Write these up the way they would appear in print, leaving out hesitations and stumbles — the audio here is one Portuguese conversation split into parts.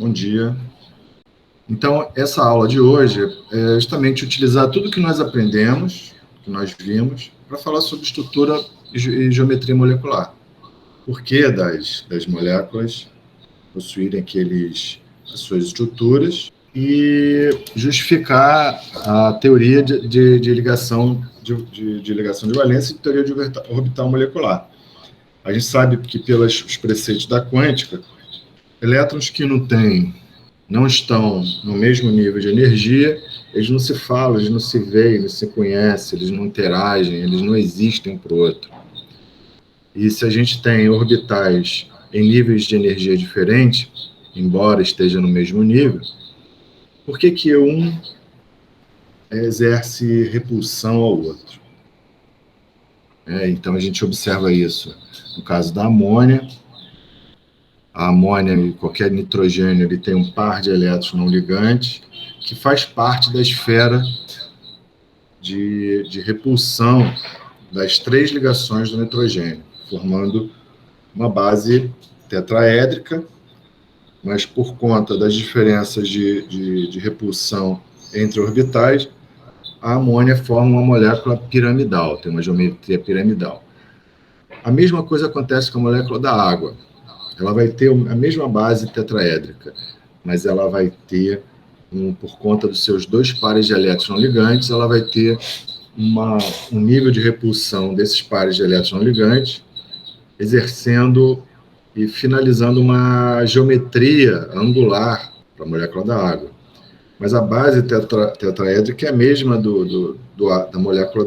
Bom dia. Então, essa aula de hoje é justamente utilizar tudo que nós aprendemos, que nós vimos, para falar sobre estrutura e geometria molecular. Por que das moléculas possuírem as suas estruturas e justificar a teoria de ligação de ligação de valência e teoria de orbital molecular. A gente sabe que, pelos preceitos da quântica, elétrons que não estão no mesmo nível de energia, eles não se falam, eles não se veem, não se conhecem, eles não interagem, eles não existem um para o outro. E se a gente tem orbitais em níveis de energia diferentes, embora esteja no mesmo nível, por que um exerce repulsão ao outro? Então a gente observa isso no caso da amônia. A amônia e qualquer nitrogênio ele tem um par de elétrons não ligantes que faz parte da esfera de repulsão das 3 ligações do nitrogênio, formando uma base tetraédrica, mas por conta das diferenças de repulsão entre orbitais, a amônia forma uma molécula piramidal, tem uma geometria piramidal. A mesma coisa acontece com a molécula da água. Ela vai ter a mesma base tetraédrica, mas ela vai ter, por conta dos seus 2 pares de elétrons não ligantes, ela vai ter um nível de repulsão desses pares de elétrons não ligantes, exercendo e finalizando uma geometria angular para a molécula da água. Mas a base tetraédrica é a mesma da molécula,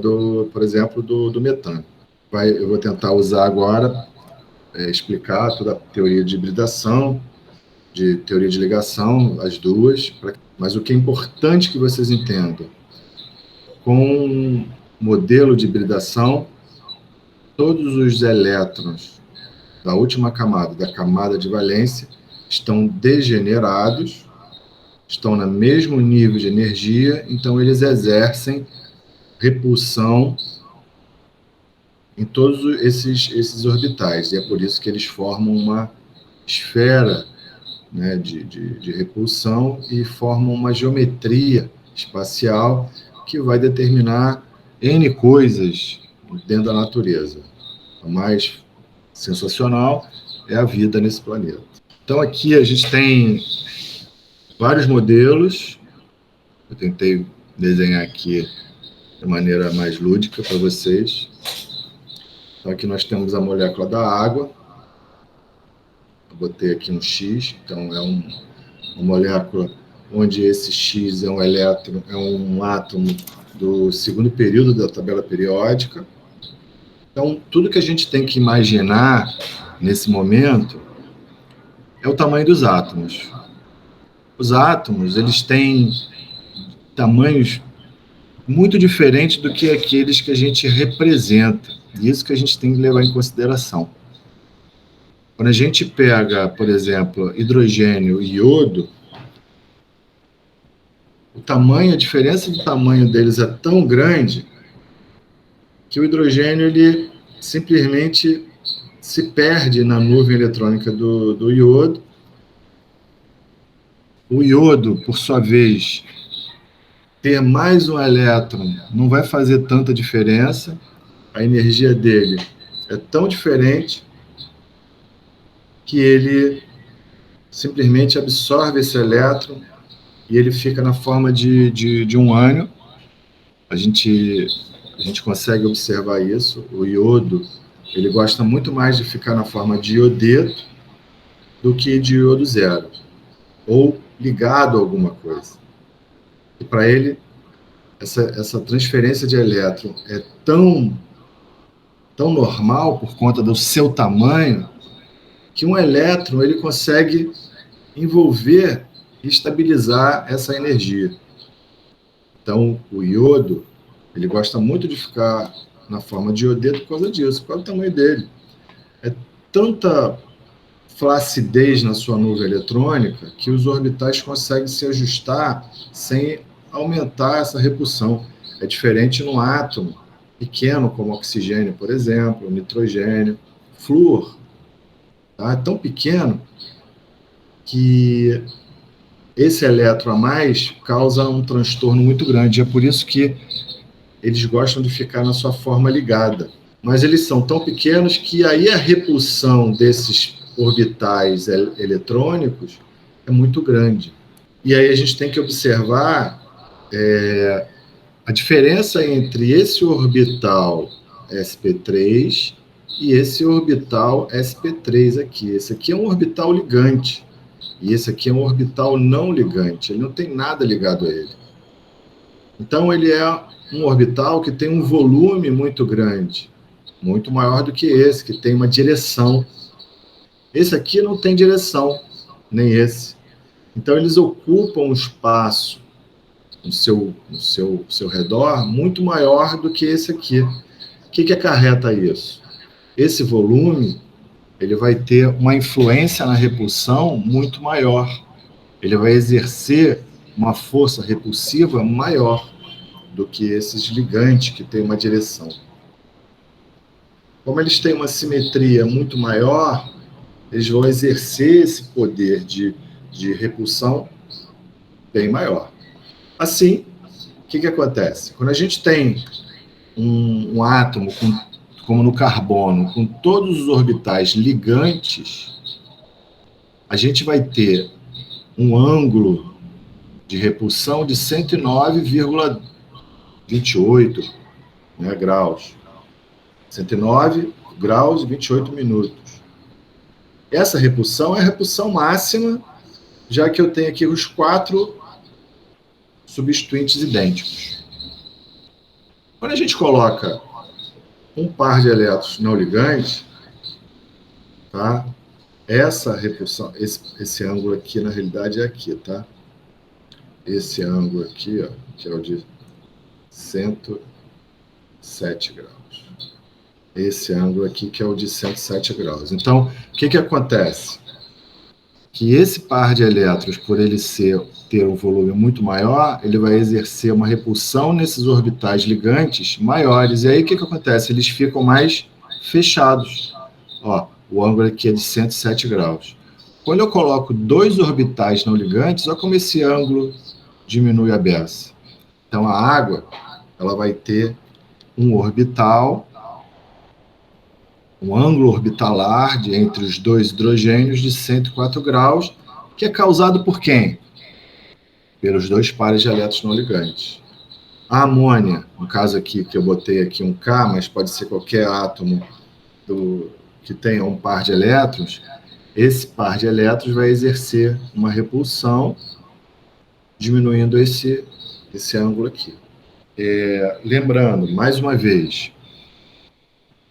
por exemplo, do metano. Eu vou tentar usar agora explicar toda a teoria de hibridação, de teoria de ligação, as duas, mas o que é importante que vocês entendam, com um modelo de hibridação, todos os elétrons da última camada, da camada de valência, estão degenerados, estão no mesmo nível de energia, então eles exercem repulsão em todos esses orbitais, e é por isso que eles formam uma esfera, né, de repulsão e formam uma geometria espacial que vai determinar N coisas dentro da natureza. O mais sensacional é a vida nesse planeta. Então aqui a gente tem vários modelos, eu tentei desenhar aqui de maneira mais lúdica para vocês. Então, aqui nós temos a molécula da água. Eu botei aqui um X, então é uma molécula onde esse X é um elétron, é um átomo do segundo período da tabela periódica. Então, tudo que a gente tem que imaginar nesse momento é o tamanho dos átomos. Os átomos, eles têm tamanhos muito diferentes do que aqueles que a gente representa. E isso que a gente tem que levar em consideração. Quando a gente pega, por exemplo, hidrogênio e iodo, a diferença do tamanho deles é tão grande que o hidrogênio ele simplesmente se perde na nuvem eletrônica do iodo. O iodo, por sua vez, ter mais um elétron não vai fazer tanta diferença. A energia dele é tão diferente que ele simplesmente absorve esse elétron e ele fica na forma de um ânion. A gente consegue observar isso. O iodo, ele gosta muito mais de ficar na forma de iodeto do que de iodo zero, ou ligado a alguma coisa. E para ele, essa transferência de elétron é tão normal por conta do seu tamanho, que um elétron ele consegue envolver e estabilizar essa energia. Então, o iodo, ele gosta muito de ficar na forma de iodeto por causa disso, por causa do tamanho dele. É tanta flacidez na sua nuvem eletrônica que os orbitais conseguem se ajustar sem aumentar essa repulsão. É diferente num átomo pequeno, como oxigênio, por exemplo, nitrogênio, flúor. Tá? É tão pequeno que esse elétron a mais causa um transtorno muito grande. É por isso que eles gostam de ficar na sua forma ligada. Mas eles são tão pequenos que aí a repulsão desses orbitais eletrônicos é muito grande. E aí a gente tem que observar a diferença entre esse orbital sp3 e esse orbital sp3 aqui. Esse aqui é um orbital ligante e esse aqui é um orbital não ligante. Ele não tem nada ligado a ele. Então ele é um orbital que tem um volume muito grande, muito maior do que esse, que tem uma direção. Esse aqui não tem direção, nem esse. Então eles ocupam um espaço no seu redor muito maior do que esse aqui. O que acarreta isso? Esse volume ele vai ter uma influência na repulsão muito maior. Ele vai exercer uma força repulsiva maior do que esses ligantes que têm uma direção. Como eles têm uma simetria muito maior, eles vão exercer esse poder de repulsão bem maior. Assim, o que acontece? Quando a gente tem um átomo, como no carbono, com todos os orbitais ligantes, a gente vai ter um ângulo de repulsão de 109,28 graus. 109 graus e 28 minutos. Essa repulsão é a repulsão máxima, já que eu tenho aqui os 4 substituintes idênticos. Quando a gente coloca um par de elétrons não ligantes, tá? Essa repulsão, esse ângulo aqui, na realidade, é aqui, tá? Esse ângulo aqui, ó, que é o de 107 graus. Esse ângulo aqui, que é o de 107 graus. Então, o que acontece? Que esse par de elétrons, por ele ter um volume muito maior, ele vai exercer uma repulsão nesses orbitais ligantes maiores. E aí, o que acontece? Eles ficam mais fechados. Ó, o ângulo aqui é de 107 graus. Quando eu coloco 2 orbitais não ligantes, olha como esse ângulo diminui a beça. Então, a água ela vai ter um orbital, um ângulo orbitalar entre os 2 hidrogênios de 104 graus, que é causado por quem? Pelos 2 pares de elétrons não ligantes. A amônia, no caso aqui, que eu botei aqui um K, mas pode ser qualquer átomo que tenha um par de elétrons, esse par de elétrons vai exercer uma repulsão, diminuindo esse ângulo aqui. Lembrando, mais uma vez,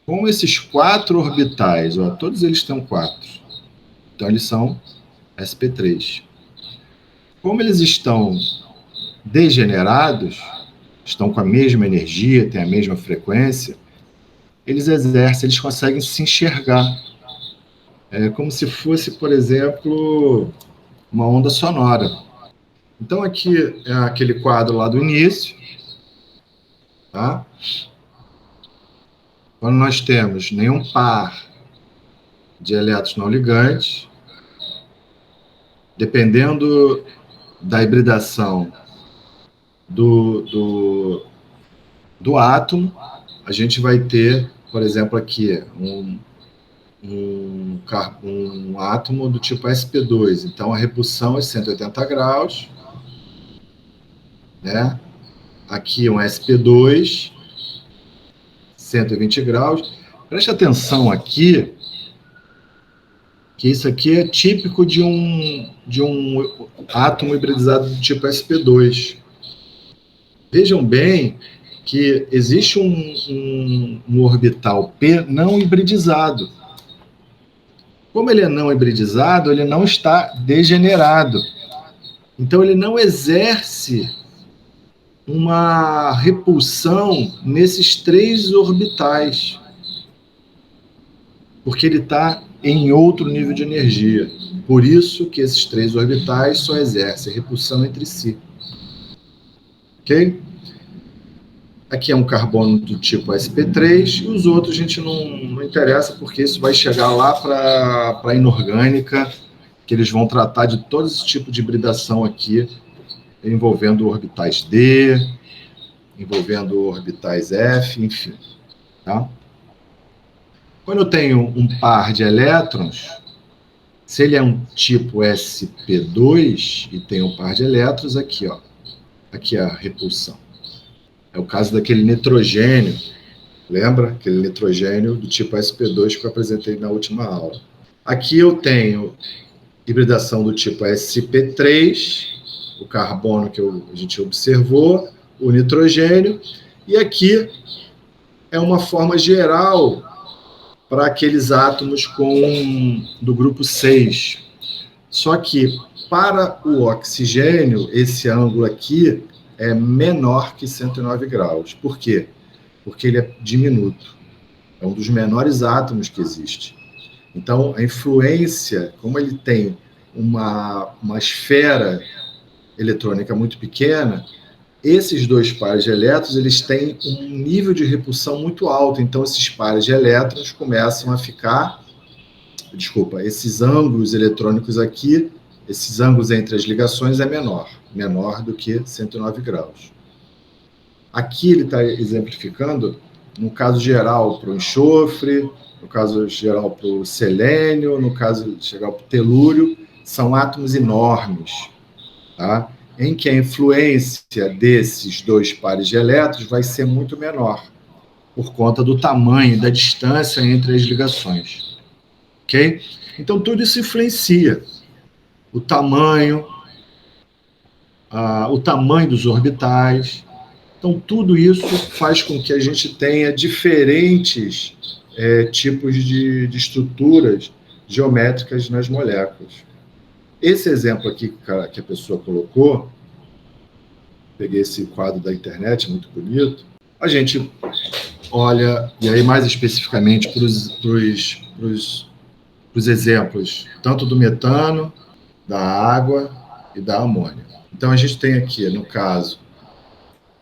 como esses 4 orbitais, ó, todos eles têm 4, então eles são sp3. Como eles estão degenerados, estão com a mesma energia, têm a mesma frequência, eles conseguem se enxergar. É como se fosse, por exemplo, uma onda sonora. Então aqui é aquele quadro lá do início, tá? Quando nós temos nenhum par de elétrons não ligantes, dependendo da hibridação do átomo, a gente vai ter, por exemplo, aqui um átomo do tipo sp2. Então, a repulsão é 180 graus, né? Aqui um sp2, 120 graus. Preste atenção aqui, que isso aqui é típico de um átomo hibridizado do tipo sp2. Vejam bem que existe um orbital P não hibridizado. Como ele é não hibridizado, ele não está degenerado. Então, ele não exerce uma repulsão nesses 3 orbitais, porque ele está em outro nível de energia. Por isso que esses 3 orbitais só exercem repulsão entre si. Ok? Aqui é um carbono do tipo sp3, e os outros a gente não interessa, porque isso vai chegar lá para a inorgânica, que eles vão tratar de todo esse tipo de hibridação aqui, envolvendo orbitais D, envolvendo orbitais F, enfim. Tá? Quando eu tenho um par de elétrons, se ele é um tipo sp2 e tem um par de elétrons, aqui, ó, aqui é a repulsão. É o caso daquele nitrogênio, lembra? Aquele nitrogênio do tipo sp2 que eu apresentei na última aula. Aqui eu tenho hibridação do tipo sp3, o carbono que a gente observou, o nitrogênio, e aqui é uma forma geral para aqueles átomos do grupo 6. Só que para o oxigênio, esse ângulo aqui é menor que 109 graus. Por quê? Porque ele é diminuto. É um dos menores átomos que existe. Então, a influência, como ele tem uma esfera eletrônica muito pequena, esses dois pares de elétrons eles têm um nível de repulsão muito alto. Então, esses pares de elétrons começam a ficar... esses ângulos eletrônicos aqui, esses ângulos entre as ligações é menor do que 109 graus. Aqui ele está exemplificando, no caso geral, para o enxofre, no caso geral para o selênio, no caso geral para o telúrio, são átomos enormes, tá? Em que a influência desses dois pares de elétrons vai ser muito menor, por conta do tamanho, da distância entre as ligações. Ok? Então, tudo isso influencia. O tamanho dos orbitais. Então, tudo isso faz com que a gente tenha diferentes tipos de estruturas geométricas nas moléculas. Esse exemplo aqui que a pessoa colocou, peguei esse quadro da internet, muito bonito, a gente olha, e aí mais especificamente para os exemplos, tanto do metano, da água e da amônia. Então, a gente tem aqui, no caso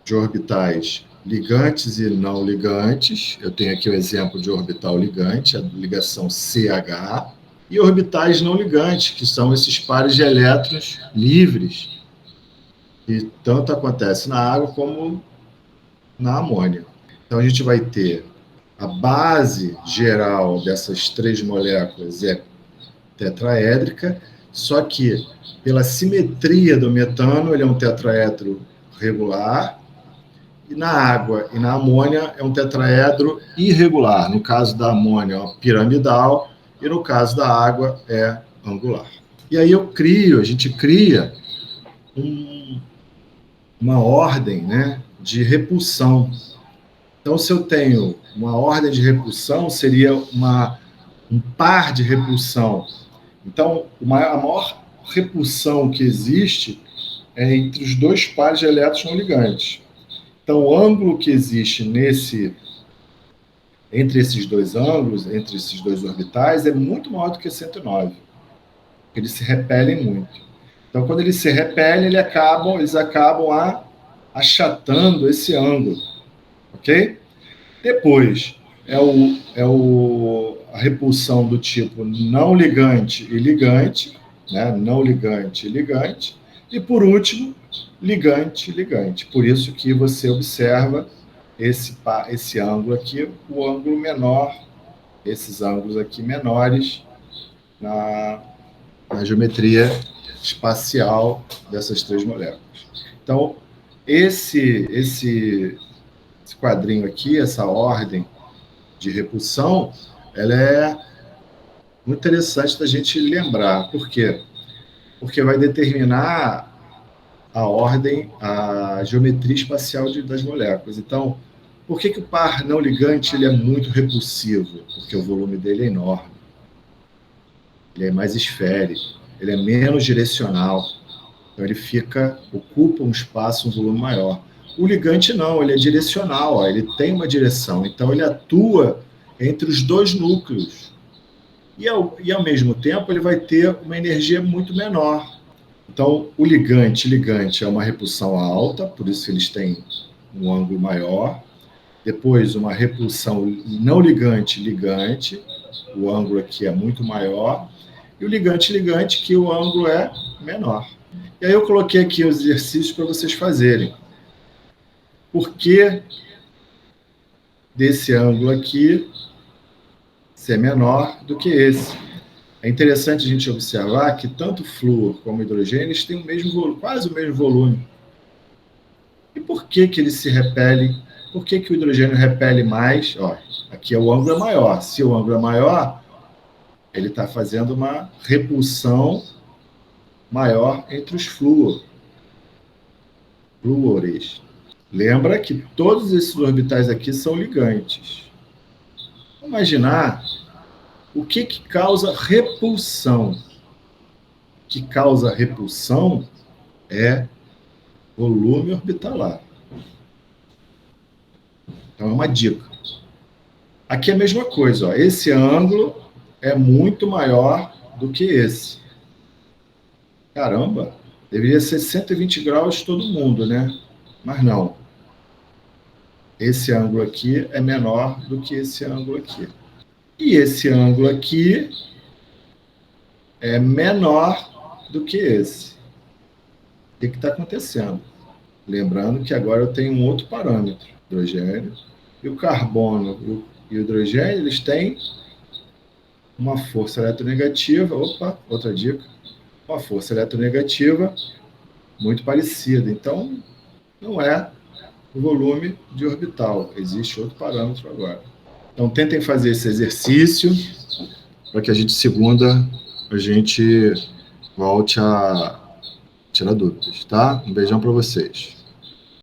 de orbitais ligantes e não ligantes, eu tenho aqui o exemplo de orbital ligante, a ligação CH, e orbitais não ligantes, que são esses pares de elétrons livres, que tanto acontece na água como na amônia. Então, a gente vai ter a base geral dessas três moléculas é tetraédrica, só que pela simetria do metano, ele é um tetraedro regular, e na água e na amônia é um tetraedro irregular. No caso da amônia, é uma piramidal, e no caso da água é angular. E aí a gente cria uma ordem, né, de repulsão. Então, se eu tenho uma ordem de repulsão, seria um par de repulsão. Então, a maior repulsão que existe é entre os dois pares de elétrons não ligantes. Então, o ângulo que existe entre esses dois ângulos, entre esses dois orbitais, é muito maior do que 109. Eles se repelem muito. Então, quando eles se repelem, eles acabam achatando esse ângulo. Ok? Depois, a repulsão do tipo não ligante e ligante, né? Não ligante e ligante. E, por último, ligante e ligante. Por isso que você observa esse ângulo aqui, o ângulo menor, esses ângulos aqui menores na geometria espacial dessas três moléculas. Então, esse quadrinho aqui, essa ordem de repulsão, ela é muito interessante da gente lembrar. Por quê? Porque vai determinar a ordem, a geometria espacial das moléculas. Então, por que o par não ligante ele é muito repulsivo? Porque o volume dele é enorme. Ele é mais esférico, ele é menos direcional. Então, ele ocupa um espaço, um volume maior. O ligante não, ele é direcional, ó, ele tem uma direção. Então, ele atua entre os dois núcleos. E ao mesmo tempo, ele vai ter uma energia muito menor. Então, o ligante é uma repulsão alta, por isso eles têm um ângulo maior. Depois, uma repulsão não ligante, o ângulo aqui é muito maior. e o ligante, que o ângulo é menor. E aí eu coloquei aqui os exercícios para vocês fazerem. Por que desse ângulo aqui ser menor do que esse? É interessante a gente observar que tanto flúor como hidrogênio eles têm o mesmo, quase o mesmo volume. E por que eles se repelem? Por que o hidrogênio repele mais? Ó, aqui o ângulo é maior. Se o ângulo é maior, ele está fazendo uma repulsão maior entre os fluores. Lembra que todos esses orbitais aqui são ligantes. Vamos imaginar o que causa repulsão. O que causa repulsão é volume orbitalar. Então é uma dica. Aqui é a mesma coisa, ó. Esse ângulo é muito maior do que esse. Caramba, deveria ser 120 graus todo mundo, né? Mas não. Esse ângulo aqui é menor do que esse ângulo aqui. E esse ângulo aqui é menor do que esse. O que está acontecendo? Lembrando que agora eu tenho um outro parâmetro, hidrogênio, e o carbono e o hidrogênio, eles têm uma força eletronegativa, outra dica, uma força eletronegativa muito parecida. Então, não é o volume de orbital, existe outro parâmetro agora. Então, tentem fazer esse exercício para que a gente, segunda, a gente volte a tirar dúvidas, tá? Um beijão para vocês.